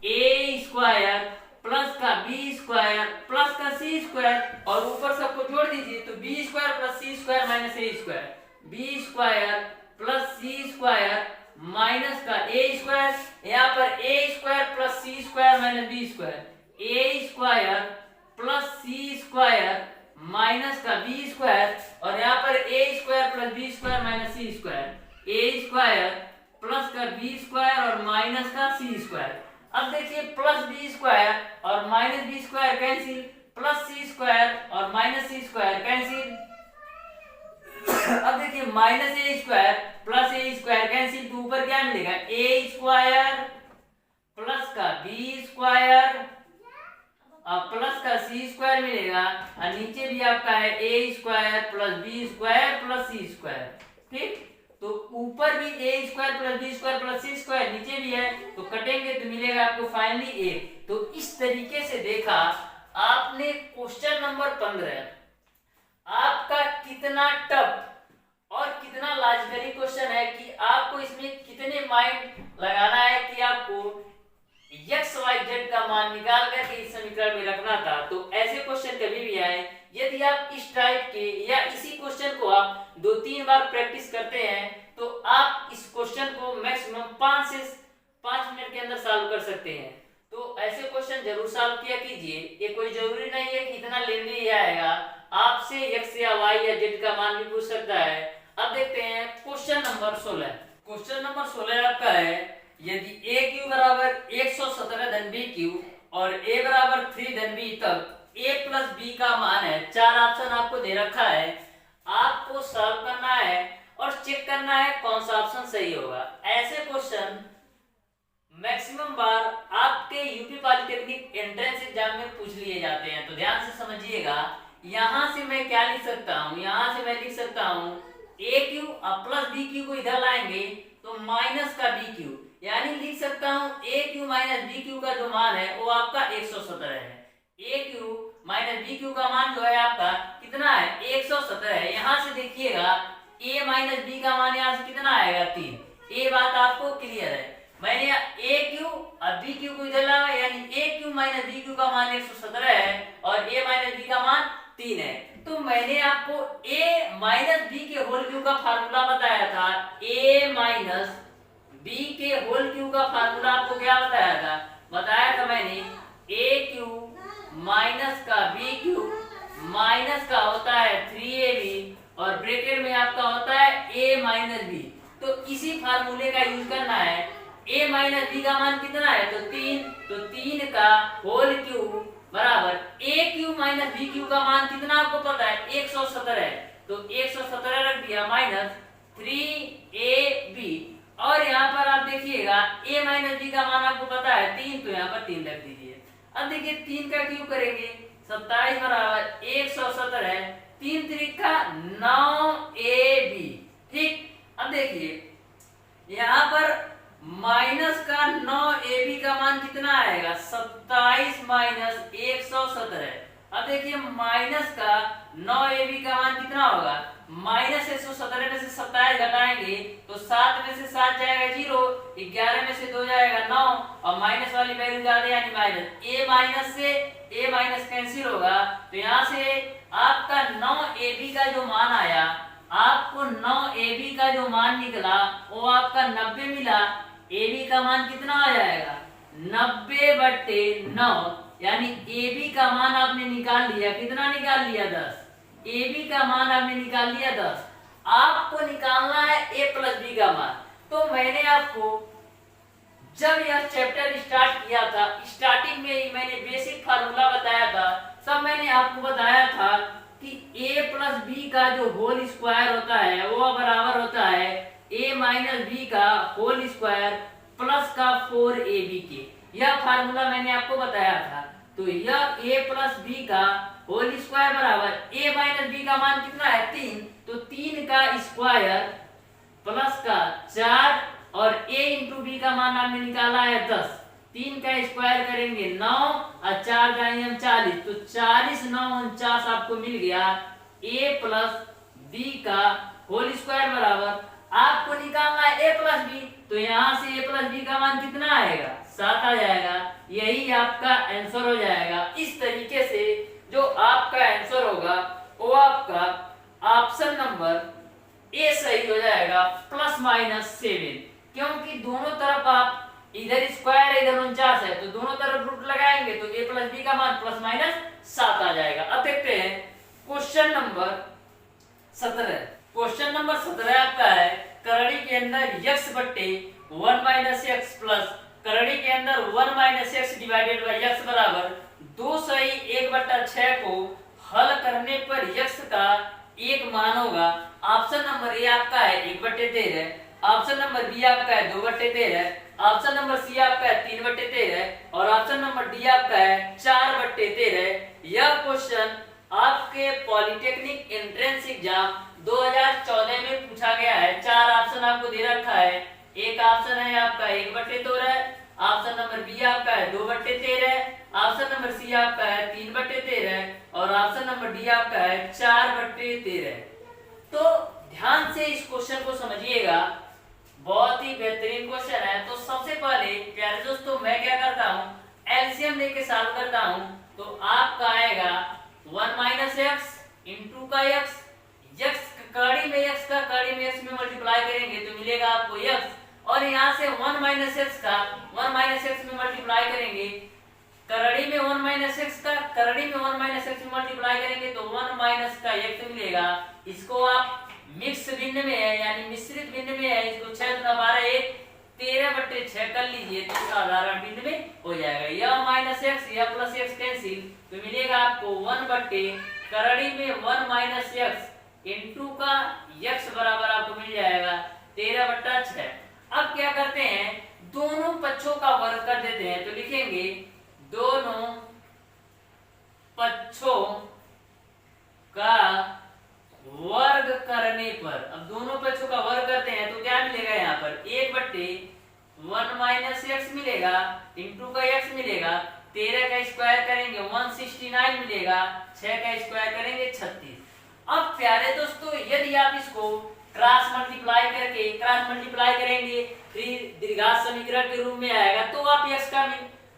a स्क्वायर प्लस का b स्क्वायर प्लस का c स्क्वायर, और ऊपर सबको जोड़ दीजिए तो b square plus c square minus a square, b square plus c square minus का a स्क्वायर, यहाँ पर a square plus c square minus b square, a square plus c square minus का b स्क्वायर, और यहाँ पर a square plus b square minus c square, a square plus का b स्क्वायर और माइनस का c स्क्वायर। अब देखिए प्लस b स्क्वायर और minus b square cancel, plus c square और माइनस c स्क्वायर कैंसिल। अब देखिए minus a square plus a square cancel, तो ऊपर क्या मिलेगा a स्क्वायर प्लस का b स्क्वायर और प्लस का c स्क्वायर मिलेगा, और नीचे भी आपका है a square plus b square plus c square. ठीक, तो ऊपर भी a square plus b square plus c square, नीचे भी है, तो कटेंगे तो मिलेगा आपको फाइनली a। तो इस तरीके से देखा आपने क्वेश्चन नंबर 15 आपका कितना टफ और कितना लॉजिकली क्वेश्चन है कि आपको इसमें कितने माइंड लगाना है कि आपको x y z का मान निकाल करके इस समीकरण में रखना था। तो ऐसे क्वेश्चन कभी भी आए, यदि आप इस टाइप के या इसी क्वेश्चन को आप 2-3 बार प्रैक्टिस करते हैं तो आप इस क्वेश्चन को मैक्सिमम 5 से 5 मिनट के अंदर सॉल्व कर सकते हैं। तो ऐसे क्वेश्चन जरूर सॉल्व किया कीजिए। ये कोई जरूरी नहीं है कि इतना लेंदी ही आएगा, आपसे x या y या z का मान भी पूछ सकता है। अब देखते हैं क्वेश्चन नंबर 16। क्वेश्चन नंबर 16 आपका है, यदि ए क्यू बराबर 117 धन बी क्यू और ए बराबर 3 धन बी, तब ए प्लस बी का मान है। चार ऑप्शन आपको दे रखा है, आपको सॉल्व करना है और चेक करना है कौन सा ऑप्शन सही होगा। ऐसे क्वेश्चन मैक्सिमम बार आपके यूपी पॉलिटेक्निक एंट्रेंस एग्जाम में पूछ लिए जाते हैं। तो ध्यान से समझिएगा, यहां से मैं क्या लिख सकता हूं, यहां से मैं लिख सकता हूं ए क्यू और प्लस बी क्यू को इधर लाएंगे तो माइनस का बी क्यू, यानी लिख सकता हूं ए क्यू माइनस बी क्यू का जो मान है वो आपका 117 है। ए क्यू माइनस बी क्यू का मान जो है आपका कितना है, 117 है। यहां से देखिएगा ए माइनस बी का मान यहां से कितना आएगा, 3। ये बात आपको क्लियर है। मैंने ए क्यू और बी क्यू को इधर लाया, यानी ए क्यू माइनस बी क्यू का मान 117 है और ए माइनस बी का मान 3 है। तो मैंने आपको a माइनस बी के होल क्यू का फार्मूला बताया था। a माइनस बी के होल क्यू का फार्मूला आपको क्या बताया था मैंने, a क्यू माइनस का बी क्यू माइनस का होता है 3ab और ब्रैकेट में आपका होता है a माइनस बी। तो इसी फार्मूले का यूज करना है। a माइनस बी का मान कितना है, तो 3, तो 3 का होल क्यू बराबर ए क्यू माइनस बी क्यू का मान कितना आपको पता है, 117 है। तो 117 रख दिया माइनस 3ab और यहाँ पर आप देखिएगा a माइनस बी का मान आपको पता है 3, तो यहाँ पर 3 रख दीजिए। अब देखिए 3 का क्यूब करेंगे 27 बराबर 117 है, 3 त्रिका 9ab। ठीक, अब देखिए यहाँ पर माइनस का 9ab का मान कितना आएगा, 27 माइनस 117। अब देखिए माइनस का 9ab का मान कितना होगा, माइनस 117 में से 27 घटाएंगे तो 7 में से 7 जाएगा 0, 11 में से 2 जाएगा 9 और माइनस वाली वैल्यू ज्यादा यानी माइनस। a माइनस से a माइनस कैंसिल होगा, तो यहाँ से आपका 9ab का जो मान आया, आपको 9ab का जो मान निकला वो आपका 90 मिला। ab का मान कितना आ जाएगा, 90/9, यानी ab का मान आपने निकाल लिया, कितना निकाल लिया, 10। ab का मान आपने निकाल लिया 10। आपको निकालना है a प्लस b का मान। तो मैंने आपको जब यह चैप्टर स्टार्ट किया था, स्टार्टिंग में ही मैंने बेसिक फार्मूला बताया था। सब मैंने आपको बताया था कि a प्लस बी का जो होल स्क्वायर होता है वो बराबर होता है a माइनस बी का होल स्क्वायर प्लस का 4ab के। यह फार्मूला मैंने आपको बताया था। तो यह a प्लस बी का होल स्क्वायर बराबर a माइनस बी का मान कितना है, 3, तो 3 का स्क्वायर प्लस का 4 और a इंटू बी का मान हमने निकाला है 10। 3 का स्क्वायर करेंगे 9 और 4 का हम 40, तो 40 9 49 आपको मिल गया। a प्लस बी का होल स्क्वायर बराबर आपको निकालना है a प्लस बी, तो यहाँ से a प्लस बी का मान कितना आएगा, 7 आ जाएगा। यही आपका आंसर हो जाएगा। इस तरीके से जो आपका आंसर होगा वो आपका ऑप्शन नंबर ए सही हो जाएगा, +-7। क्योंकि दोनों तरफ आप इधर स्क्वायर है इधर 49 है, तो दोनों तरफ रूट लगाएंगे तो a प्लस बी का मान +-7 आ जाएगा। अब देखते हैं क्वेश्चन नंबर 17। क्वेश्चन नंबर 17 आपका है, करड़ी के अंदर x बट्टे 1 - x प्लस करड़ी के अंदर 1 - x डिवाइडेड बाई x बराबर 2 सही 1/6 को हल करने पर x का एक मान होगा। ऑप्शन नंबर ए आपका है 1/13, ऑप्शन नंबर बी आपका है 2/13, ऑप्शन नंबर सी आपका है 3/13 और ऑप्शन नंबर डी आपका है 4/13। यह क्वेश्चन आपके पॉलिटेक्निक एंट्रेंस एग्जाम 2014 में पूछा गया है। 4 ऑप्शन आपको दे रखा है। एक ऑप्शन है आपका 1/13, ऑप्शन नंबर बी आपका है 2/13, ऑप्शन नंबर सी आपका है 3/13 और ऑप्शन नंबर डी आपका है 4/13। तो ध्यान से इस क्वेश्चन को समझिएगा, बहुत ही बेहतरीन क्वेश्चन है। तो सबसे पहले प्यारे दोस्तों मैं क्या करता हूँ, एलसीएम लेके सॉल्व करता हूँ। तो आपका आएगा 1 - x इंटू का x कड़ी में x का कड़ी में x में मल्टीप्लाई करेंगे तो मिलेगा आपको x, और यहाँ से 1 - x का 1 - x में मल्टीप्लाई करेंगे, करड़ी में 1 - x का करड़ी में 1 - x में मल्टीप्लाई करेंगे तो 1 - का x मिलेगा। इसको आप मिक्स भिन्न में है यानी मिश्रित भिन्न में है, इसको 6 गुना 12 1 13/6 कर लीजिए तो साधारण भिन्न में हो जाएगा। यह माइनस एक्स या प्लस एक्स कैंसिल तो मिलेगा आपको 1 करड़ी में 1 माइनस एक्स इंटू का एक्स बराबर आपको मिल जाएगा 13/6। अब क्या करते हैं, दोनों पक्षों का वर्ग कर देते हैं तो लिखेंगे दोनों पक्षों का वर्ग करने पर। अब दोनों पक्षों का वर्ग करते हैं तो क्या मिलेगा, यहाँ पर 1/1 माइनस एक्स मिलेगा इंटू का एक्स मिलेगा, 13 का स्क्वायर करेंगे 169 मिलेगा, 6 का स्क्वायर करेंगे 36। अब प्यारे दोस्तों यदि आप इसको क्रॉस मल्टीप्लाई करेंगे फिर द्विघात समीकरण के रूप में आएगा तो आप एक्स का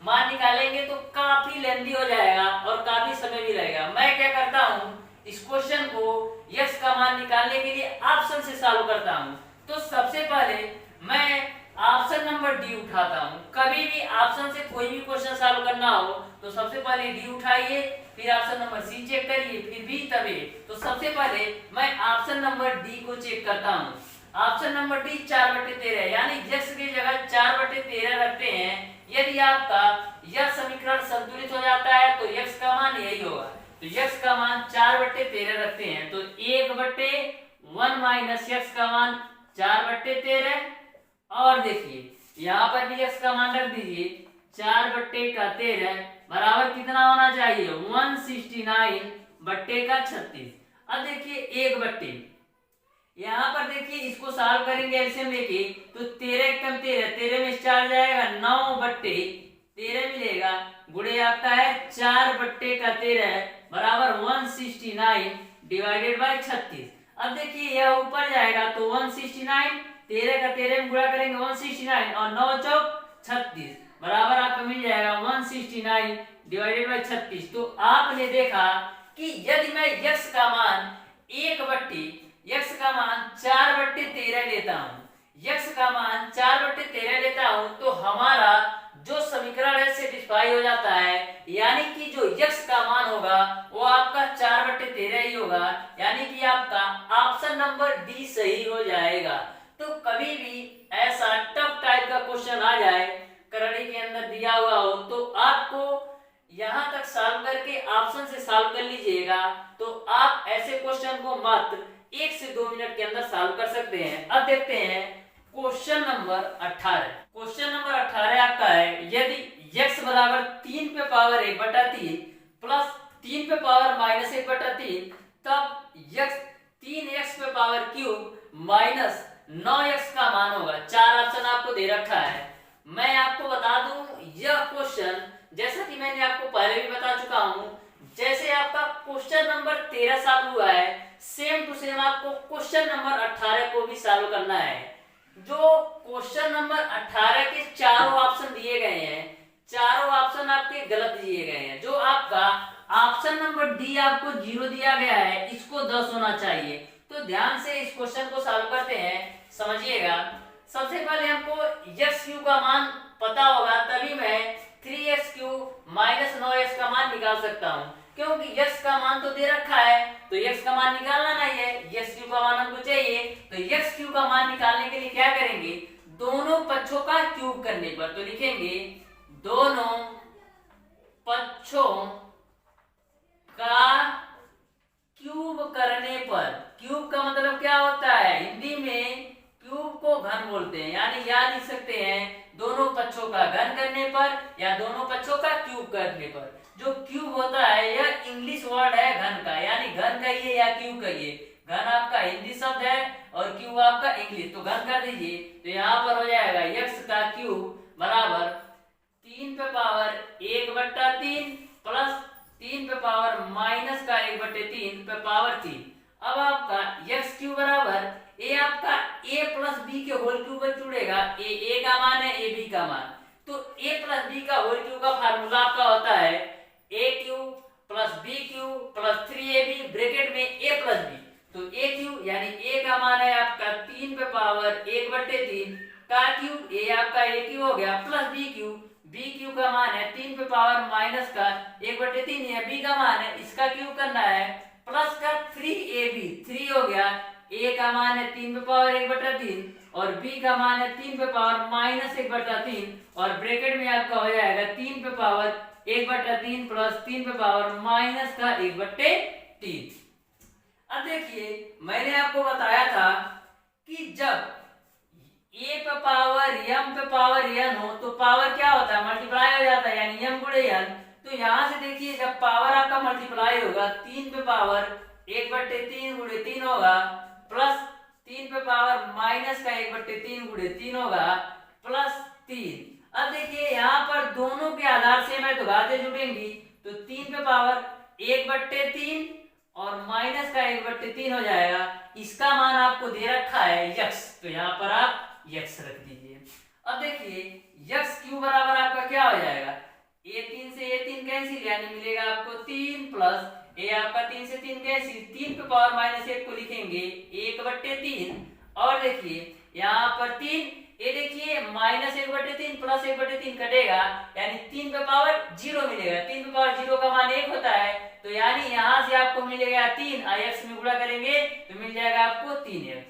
मान निकालेंगे तो काफी लेंदी हो जाएगा और काफी समय भी लगेगा। मैं क्या करता हूँ, इस क्वेश्चन को एक्स का मान निकालने के लिए ऑप्शन से सॉल्व करता हूँ। तो सबसे पहले मैं ऑप्शन नंबर डी उठाता हूँ। कभी भी ऑप्शन से कोई भी क्वेश्चन सॉल्व करना हो तो सबसे पहले डी उठाइए, फिर ऑप्शन नंबर सी चेक करिए, फिर बी तब ए। तो सबसे पहले मैं ऑप्शन नंबर डी को चेक करता हूँ। ऑप्शन नंबर डी 4/13 यानी एक्स की जगह 4/13 रखते हैं। यदि आपका यह समीकरण संतुलित हो जाता है तो एक्स का मान यही होगा। तो x का मान 4/13 रखते हैं तो 1/1 माइनस एक्स का मान 4/13। और देखिए यहाँ पर भी x का मान रख दीजिए 4/13 बराबर कितना होना चाहिए 169/36। अब देखिए 1/, यहाँ पर देखिए इसको सॉल्व करेंगे एलसीएम लेके तो 13 × 13 13 में 4 जाएगा 9/13 मिलेगा, गुणे आपका है 4/13 बराबर 169 डिवाइडेड बाय 36। अब देखिए यह ऊपर जाएगा तो 169 13 का 13 में गुणा करेंगे 169 और 9 चौक 36 बराबर आपको मिल जाएगा 169 डिवाइडेड बाय 36। तो आपने देखा कि यदि मैं x का मान 4/13 लेता हूँ, x का मान 4/13 लेता हूँ तो हमारा जो समीकरण है सेटिस्फाई हो जाता है, यानी कि जो x का मान होगा वो आपका 4/13 ही होगा, यानी कि आपका ऑप्शन नंबर डी सही हो जाएगा। तो कभी भी ऐसा टफ टाइप का क्वेश्चन आ जाए करड़ी के अंदर दिया हुआ हो तो आपको यहाँ तक सॉल्व करके ऑप्शन से सॉल्व कर लीजिएगा तो आप ऐसे क्वेश्चन को मात्र 1 से 2 मिनट के अंदर सॉल्व कर सकते हैं। अब देखते हैं क्वेश्चन नंबर 18। क्वेश्चन नंबर 18 आपका है यदि x बराबर 3/1/3 प्लस 3/-1/3 तब x 3x³ माइनस 9x का मान होगा। 4 ऑप्शन आपको दे रखा है। मैं आपको बता दूं यह क्वेश्चन जैसा कि मैंने आपको पहले भी बता चुका हूं, जैसे आपका क्वेश्चन नंबर 13 सॉल्व हुआ है सेम टू सेम आपको क्वेश्चन नंबर 18 को भी सॉल्व करना है। जो क्वेश्चन नंबर 18 के चारों ऑप्शन दिए गए हैं, चारों ऑप्शन आपके गलत दिए गए हैं। जो आपका ऑप्शन नंबर डी आपको 0 दिया गया है इसको 10 होना चाहिए। तो ध्यान से इस क्वेश्चन को सॉल्व करते हैं, समझिएगा। सबसे पहले हमको x³ का मान पता होगा तभी मैं 3x³ माइनस 9x का मान निकाल सकता हूँ, क्योंकि x का मान तो दे रखा है तो x का मान निकालना नहीं है, x³ का मान हमको चाहिए। तो x³ का मान निकालने के लिए क्या करेंगे, दोनों पक्षों का क्यूब करने पर। तो लिखेंगे दोनों पक्षों का क्यूब करने पर। क्यूब का मतलब क्या होता है, हिंदी में क्यूब को घन बोलते हैं, यानी या लिख सकते हैं दोनों पक्षों का घन करने पर या दोनों पक्षों का क्यूब करने पर। जो क्यूब होता है यह इंग्लिश वर्ड है घन का, यानी घन कहिए या क्यूब कहिए। घन आपका हिंदी शब्द है और क्यूब आपका इंग्लिश, तो घन कर दीजिए। तो यहाँ पर हो जाएगा x का क्यूब बराबर 3/1/3 प्लस 3/-1/3 अब आपका x³ बराबर ए आपका a प्लस बी के होल क्यूब में जुड़ेगा। ए का मान है, ए बी का मान, तो a प्लस बी का होल क्यूब का फार्मूला आपका होता है a³ plus b³ plus 3ab bracket में a प्लस b। तो a³ यानी a का मान है आपका 3/1/3 का क्यूब, a आपका a³ हो गया, प्लस b³ का मान है 3/-1/3 है, b का मान है इसका क्यूब करना है, प्लस का 3ab 3 हो गया a का मान है 3 पे पावर 1/3 और b का मान है 3 पे पावर -1/3 और ब्रैकेट में आपका हो जाएगा 3 पे पावर 1/3 प्लस 3 पे पावर माइनस का 1/3। अब देखिए मैंने आपको बताया था कि जब a पे पावर m पे पावर n हो तो पावर क्या होता है, मल्टीप्लाई हो जाता है, यानी m गुणे n। तो यहाँ से देखिए जब पावर आपका मल्टीप्लाई होगा 3 पे पावर 1/3 गुणे 3 होगा प्लस 3 पे पावर माइनस का 1/3 गुणे 3 होगा प्लस 3। अब देखिए यहाँ पर दोनों के आधार से मैं तो घातें जुड़ेंगी तो 3 पे पावर 1/3 और माइनस का 1/3 हो जाएगा। इसका मान आपको दे रखा है यक्स, तो यहाँ पर आप यक्स रख दीजिए। अब देखिए यक्स क्यू बराबर आपका क्या हो जाएगा, a3 से a3 कैंसिल, यानी मिलेगा आपको 3 प्लस a आपका 3 से 3 कैंसिल, 3 पे पावर -1 को लिखेंगे 1/3 और देखिए यहाँ पर 3 ये देखिए -1/3 प्लस 1/3 कटेगा यानी 3 पे पावर 0 मिलेगा। 3 पे पावर 0 का मान 1 होता है, तो यानी यहाँ से आपको मिलेगा 3, x में गुणा करेंगे तो मिल जाएगा आपको 3x।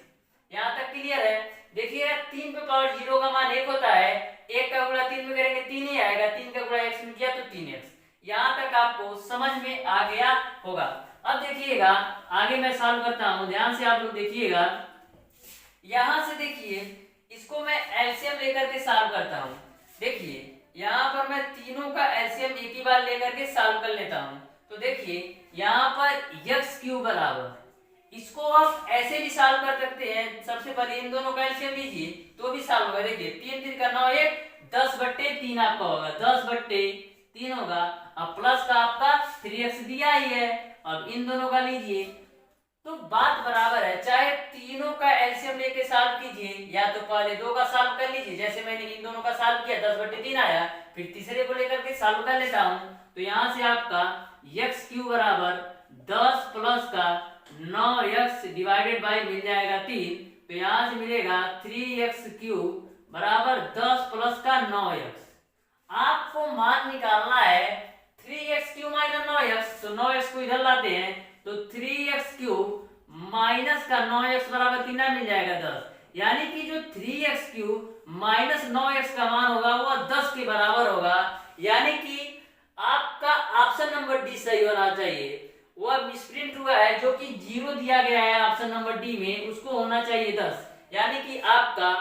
यहाँ तक क्लियर है। देखिएगा 3 पे पावर 0 का मान 1 होता है, 1 का गुणा 3 में करेंगे 3 ही आएगा, 3 का गुणा x में किया तो 3x। यहाँ तक आपको समझ में आ गया होगा। अब देखिएगा आगे मैं सॉल्व करता हूँ, ध्यान से आप लोग देखिएगा। यहाँ से देखिए इसको मैं एलसीएम लेकर के सॉल्व करता हूँ। देखिए यहाँ पर मैं तीनों का एलसीएम एक ही बार लेकर के सॉल्व कर लेता हूँ। तो देखिए यहाँ पर x क्यूब बराबर, इसको आप ऐसे भी सॉल्व कर सकते हैं। सबसे पहले इन दोनों का एलसीएम लीजिए तो भी सॉल्व होगा। देखिए 3 3 करना हो 1 10/3 आपका होगा, 10/3 होगा। अब प्लस का आपका 3x दिया ही है, अब इन दोनों का लीजिए तो बात बराबर है। चाहे तीनों का एलसीएम लेके सॉल्व कीजिए या तो पहले दो का सॉल्व कर लीजिए, जैसे मैंने इन दोनों का सॉल्व किया 10/3 आया, फिर तीसरे को लेकर के सॉल्व कर लेता हूं। तो यहां से आपका x क्यूब बराबर 10 प्लस का 9x डिवाइडेड बाई मिल जाएगा 3, तो यहां से मिलेगा 3x क्यूब बराबर 10 प्लस का 9x। आपको मान निकालना है 3x क्यूब माइनस 9x, तो 9x को इधर लाते हैं तो 3x क्यूब माइनस का 9x बराबर कितना मिल जाएगा 10, यानी कि जो 3x क्यूब माइनस 9x का मान होगा वो 10 के बराबर होगा। यानी कि आपका ऑप्शन नंबर डी सही होना चाहिए। वो मिसप्रिंट हुआ है जो कि 0 दिया गया है ऑप्शन नंबर डी में, उसको होना चाहिए 10, यानी कि आपका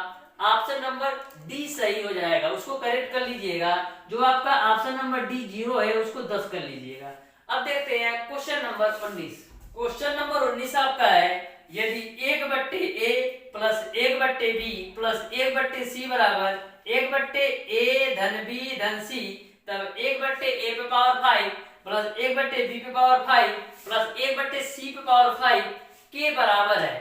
ऑप्शन नंबर डी सही हो जाएगा। उसको करेक्ट कर लीजिएगा। जो आपका ऑप्शन नंबर डी 0 है उसको 10 कर लीजिएगा। अब देखते हैं क्वेश्चन नंबर 19। क्वेश्चन नंबर 19 आपका है, यदि 1/a plus 1/b plus 1/c बराबर 1/a धन b धन c, तब 1/a पे पावर 5 प्लस 1/b पे पावर 5 प्लस 1/c पे पावर 5 के बराबर है।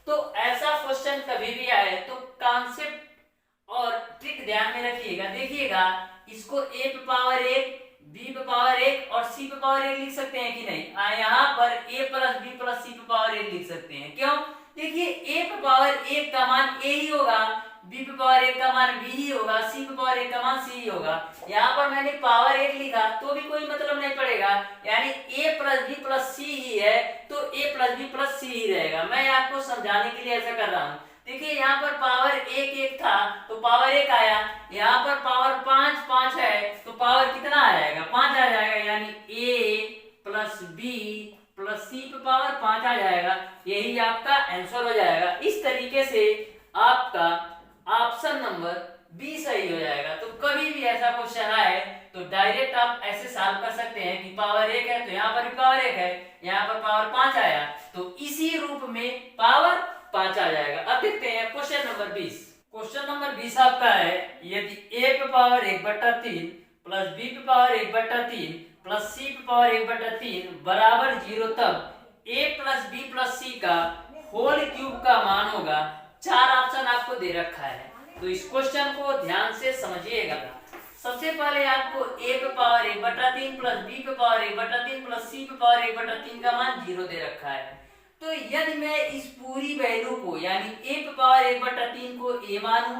तो ऐसा क्वेश्चन कभी भी आए तो कॉन्सेप्ट और ट्रिक ध्यान में रखिएगा। देखिएगा इसको a पे पावर 1 b पे पावर 1 और c पे पावर 1 लिख सकते हैं कि नहीं। यहाँ पर a plus b plus c पे पावर 1 लिख सकते हैं। क्यों? देखिए a पे पावर 1 का मान a ही होगा, b पे पावर 1 का मान b ही होगा, c पे पावर 1 का मान c ही होगा। यहाँ पर मैंने पावर 1 लिखा तो भी कोई मतलब नहीं पड़ेगा, यानी a plus b plus c ही है तो a plus b plus c ही रहेगा। मैं आपको समझाने के लिए ऐसा कर रहा हूँ। देखिए यहाँ पर पावर 1 था तो पावर 1 आया, यहाँ पर पावर 5 है तो पावर कितना आ जाएगा 5 आ जाएगा, यानी a plus b plus c पे पावर 5 आ जाएगा। यही आपका आंसर हो जाएगा। इस तरीके से आपका ऑप्शन नंबर बी सही हो जाएगा। तो कभी भी ऐसा क्वेश्चन आए तो डायरेक्ट आप ऐसे सॉल्व कर सकते हैं कि पावर 1 है तो यहाँ पर भी पावर 1 है, यहाँ पर पावर 5 आया तो इसी रूप में पावर 5 आ जाएगा। अब देखते हैं क्वेश्चन नंबर 20। क्वेश्चन नंबर 20 आपका है, यदि a पे पावर 1/3 प्लस b पे पावर 1/3 प्लस c पे पावर 1/3 बराबर 0, तब a plus b plus c का होल क्यूब का मान होगा। 4 ऑप्शन आपको दे रखा है, तो इस क्वेश्चन को ध्यान से समझिएगा। सबसे पहले आपको a पे पावर 1/3 प्लस b पे पावर 1/3 प्लस c पे पावर 1/3 का मान 0 दे रखा है। तो यदि मैं इस पूरी वैल्यू को यानी a पे पावर 1/3 को a मानूं,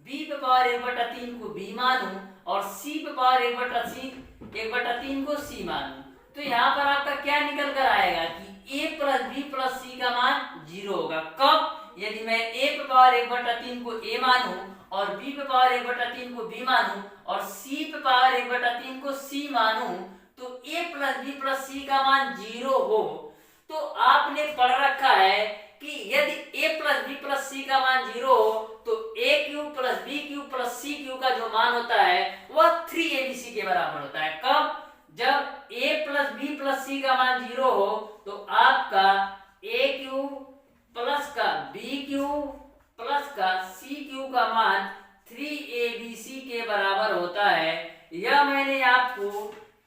b पे पावर 1/3 को b मानूं और c पे पावर 1/3 को c मानूं, तो यहाँ पर आपका क्या निकल कर आएगा कि a plus B plus C का मान 0 होगा। कब? यदि मैं a पे पावर 1/3 को a मानूं और b पे पावर 1/3 को b मानूं और c पे पावर 1/3 को c मानूं, तो a plus B plus C का मान 0 हो। तो आपने पढ़ रखा है कि यदि a plus B plus C का मान 0 हो तो a cube plus B cube plus C cube का जो मान होता है वह 3abc के बराबर होता है। कब? जब a plus B plus C का मान 0 हो तो आपका a क्यूब प्लस का b क्यूब प्लस का c क्यूब का मान 3abc के बराबर होता है। यह मैंने आपको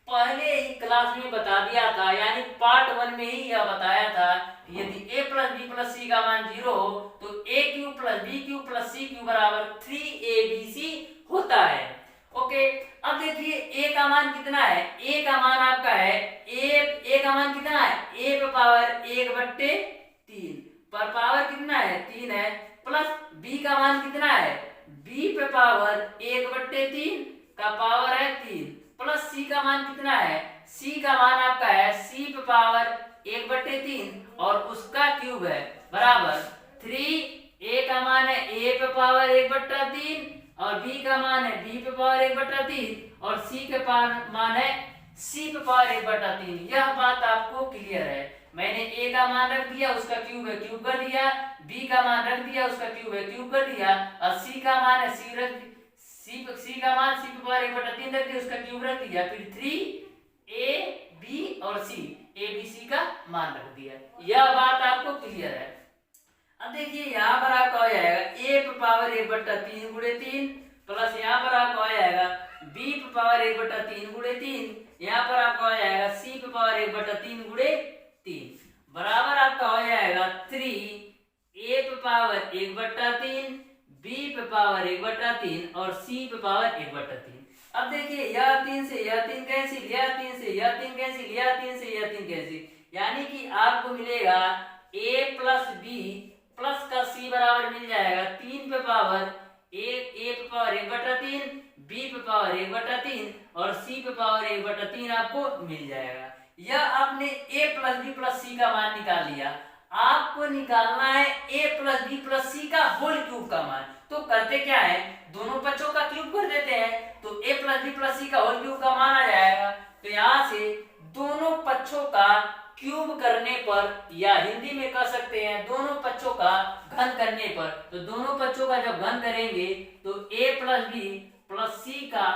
पहले ही क्लास में बता दिया था, यानी पार्ट 1 में ही यह बताया था कि यदि a plus B plus C का मान 0 हो तो a cube plus B cube plus C cube बराबर 3abc होता है। ओके, अब देखिए a का मान कितना है। a का मान आपका है a का मान कितना है, a पे पावर 1/3 पर पावर कितना है 3 है, प्लस b का मान कितना है, b पे पावर 1/3 का पावर है 3, प्लस c का मान कितना है, c का मान आपका है c पे पावर 1/3 और उसका क्यूब है बराबर 3। a का मान है a पे पावर 1/3 और b का मान है b पे पावर 1/3 और c के मान है c पे पावर 1/3। यह बात आपको क्लियर है। मैंने a का मान रख दिया, उसका क्यूब है क्यूब कर दिया, b का मान रख दिया, उसका क्यूब है क्यूब कर दिया, और c का मान है c का मान c पे पावर 1/3 रख दिया, उसका क्यूब रख दिया, फिर 3a b और c a b c का मान रख दिया। यह बात आपको क्लियर है। अब देखिए यहाँ पर आपका हो जाएगा a पे पावर 1/3 गुणे 3 प्लस यहाँ पर आपका हो जाएगा b पे पावर 1/3 गुणे 3, यहाँ पर आपका हो जाएगा c पे पावर 1/3 गुणे 3 बराबर आपका हो जाएगा 3a पे पावर 1/3 b पे पावर 1/3 और c पे पावर 1/3। अब देखिए यह 3 से यह 3 कैंसिल, यह 3 से यह 3 कैंसिल, यह 3 से यह 3 कैंसिल, यानी कि आपको मिलेगा a प्लस b प्लस का c बराबर मिल जाएगा 3 पे पावर a पे पावर 1/3, b पे पावर 1/3 और c पे पावर 1/3 आपको मिल जाएगा। यह आपने a plus B plus C का मान निकाल लिया। आपको निकालना है a plus B plus C का होल क्यूब का मान। तो करते क्या है, दोनों पक्षों का क्यूब कर देते हैं, तो a plus B plus C का होल क्यूब का मान आ जाएगा। तो यहाँ से दोनों पक्षों का क्यूब करने पर, या हिंदी में कह सकते हैं दोनों पक्षों का घन करने पर, तो दोनों पक्षों का जब घन करेंगे तो a plus B plus C का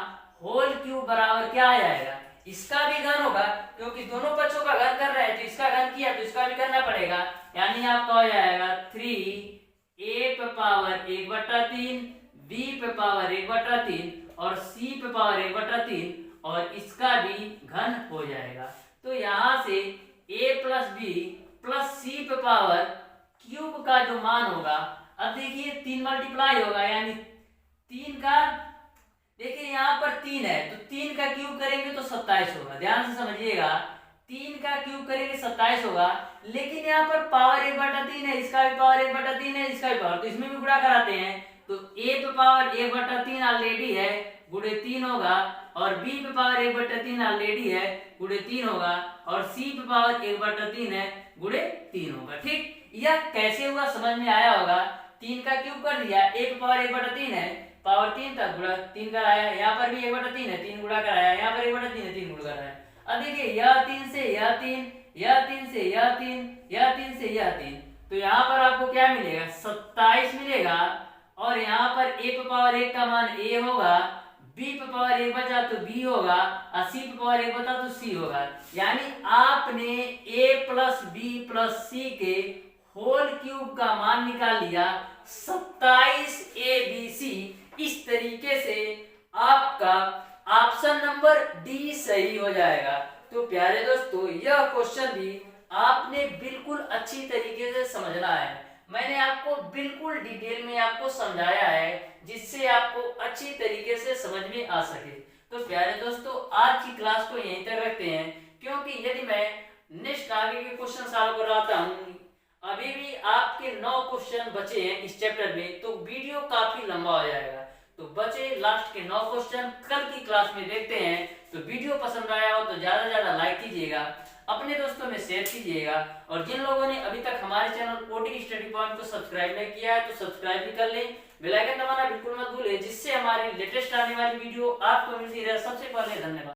होल क्यूब बराबर क्या आ जाएगा, इसका भी घन होगा, क्योंकि दोनों पक्षों का घन कर रहे हैं तो इसका घन किया तो इसका भी करना पड़ेगा, यानी आपका हो जाएगा 3a पे पावर 1/3 b पे पावर 1/3 और c पे पावर 1/3 और इसका भी घन हो जाएगा। तो यहाँ से a प्लस बी प्लस सी पे पावर क्यूब का जो मान होगा, अब देखिए 3 मल्टीप्लाई होगा, यानी 3 का, देखिए यहाँ पर 3 है तो 3 का क्यूब करेंगे तो 27 होगा। ध्यान से समझिएगा, 3 का क्यूब करेंगे 27 होगा, लेकिन यहाँ पर पावर 1/3 है, इसका भी पावर 1/3 है, इसका भी पावर, तो इसमें भी गुणा कराते हैं, तो a पे पावर 1/3 ऑलरेडी है गुणे 3 होगा, और b पे पावर 1/3 ऑलरेडी है गुणे 3 होगा, और c पे पावर 1/3 है गुणे 3 होगा। ठीक, यह कैसे हुआ समझ में आया होगा। 3 का क्यूब कर दिया, a पे पावर 1/3 है, पावर 3 तक गुणा 3 कराया, यहाँ पर भी 1/3 है 3 गुणा कराया, यहाँ पर 1/3 है 3 गुणा कराया। अब देखिए यह 3 से यह 3, यह 3 से यह 3, यह 3 से यह 3, तो यहाँ पर आपको क्या मिलेगा 27 मिलेगा, और यहाँ पर a पे पावर 1 का मान a होगा, b पे पावर 1 बचा तो b होगा, और c पे पावर 1 बचा तो c होगा, यानी आपने a plus b plus c के होल क्यूब का मान निकाल लिया 27abc। इस तरीके से आपका ऑप्शन नंबर डी सही हो जाएगा। तो प्यारे दोस्तों, यह क्वेश्चन भी आपने बिल्कुल अच्छी तरीके से समझना है। मैंने आपको बिल्कुल डिटेल में आपको समझाया है, जिससे आपको अच्छी तरीके से समझ में आ सके। तो प्यारे दोस्तों, आज की क्लास को यहीं तक रखते हैं, क्योंकि यदि मैं नेक्स्ट आगे के क्वेश्चन सॉल्व कराता हूँ, अभी भी आपके 9 क्वेश्चन बचे हैं इस चैप्टर में, तो वीडियो काफी लंबा हो जाएगा। तो तो बचे लास्ट के 9 क्वेश्चन कल की क्लास में देखते हैं। तो वीडियो पसंद आया हो तो ज्यादा से ज्यादा लाइक कीजिएगा, अपने दोस्तों में शेयर कीजिएगा, और जिन लोगों ने अभी तक हमारे चैनल कोडिंग स्टडी पॉइंट को सब्सक्राइब नहीं किया है तो सब्सक्राइब भी कर लें, बेल आइकन दबाना बिल्कुल मत भूलें, जिससे हमारी लेटेस्ट आने वाली वीडियो आपको मिलती रहे सबसे पहले। धन्यवाद।